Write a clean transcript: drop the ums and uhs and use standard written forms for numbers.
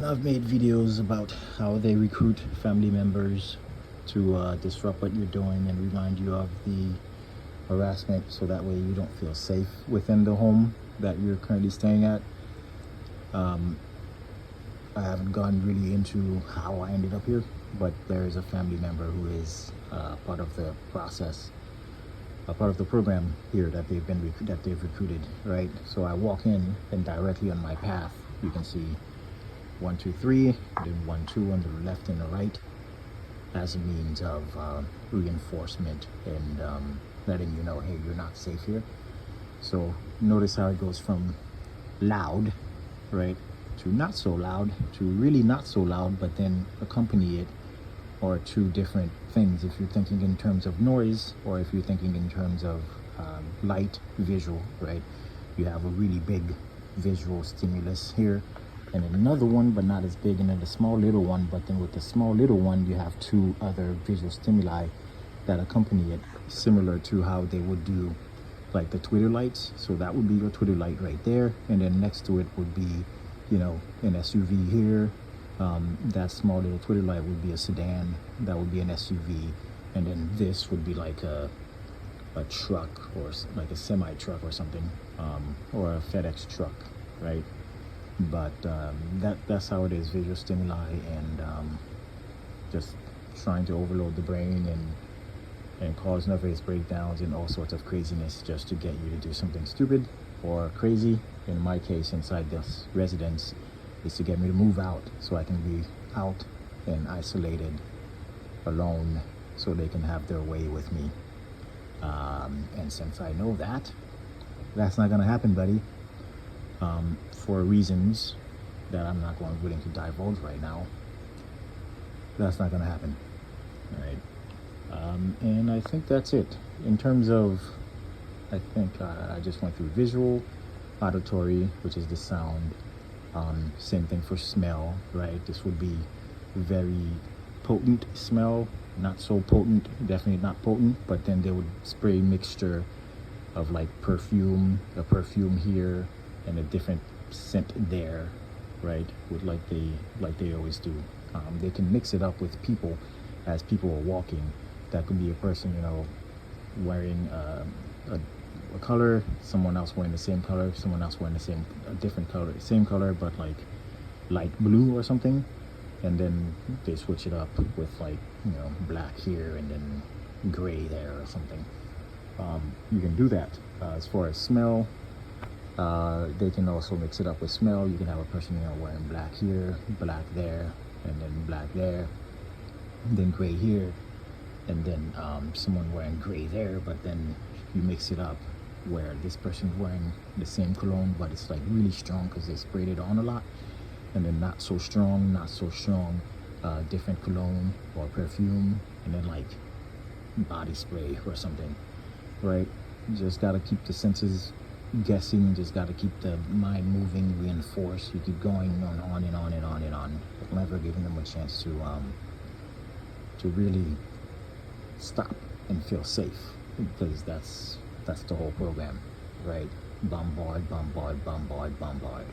I've made videos about how they recruit family members to disrupt what you're doing and remind you of the harassment, so that way you don't feel safe within the home that you're currently staying at. I haven't gone really into how I ended up here, but there is a family member who is part of the process, a part of the program here that they've recruited, right? So I walk in, and directly on my path you can see 1, 2, 3, then 1, 2 on the left and the right, as a means of reinforcement and letting you know, hey, you're not safe here. So notice how it goes from loud, right, to not so loud, to really not so loud, but then accompany it, or two different things if you're thinking in terms of noise, or if you're thinking in terms of light, visual, right? You have a really big visual stimulus here, and another one, but not as big, and then the small little one, but then with the small little one you have two other visual stimuli that accompany it, similar to how they would do like the Twitter lights. So that would be your Twitter light right there, and then next to it would be, you know, an SUV here. That small little Twitter light would be a sedan, that would be an SUV, and then this would be like a truck, or like a semi truck or something, or a FedEx truck, right? But that's how it is, visual stimuli, and just trying to overload the brain and cause nervous breakdowns and all sorts of craziness just to get you to do something stupid or crazy. In my case, inside this residence, is to get me to move out so I can be out and isolated, alone, so they can have their way with me. And since I know that that's not gonna happen, buddy, for reasons that I'm not willing to divulge right now, that's not gonna happen. All right. And I think that's it in terms of, I think I just went through visual, auditory, which is the sound. Same thing for smell, right? This would be very potent smell, not so potent, definitely not potent, but then they would spray mixture of like perfume, a perfume here and a different scent there, right? With like they always do. They can mix it up with people as people are walking. That could be a person, you know, wearing a color, someone else wearing the same color, someone else wearing a different color, same color, but like light blue or something, and then they switch it up with, like, you know, black here and then gray there or something. You can do that. As far as smell, they can also mix it up with smell. You can have a person, you know, wearing black here, black there, and then black there, and then gray here, and then someone wearing gray there, but then you mix it up where this person's wearing the same cologne, but it's like really strong because they sprayed it on a lot, and then not so strong, different cologne or perfume, and then like body spray or something, right? You just got to keep the senses guessing, just got to keep the mind moving, reinforce. You keep going on and on and on and on, but never giving them a chance to really stop and feel safe, because that's the whole program, right? Bombard, bombard, bombard, bombard.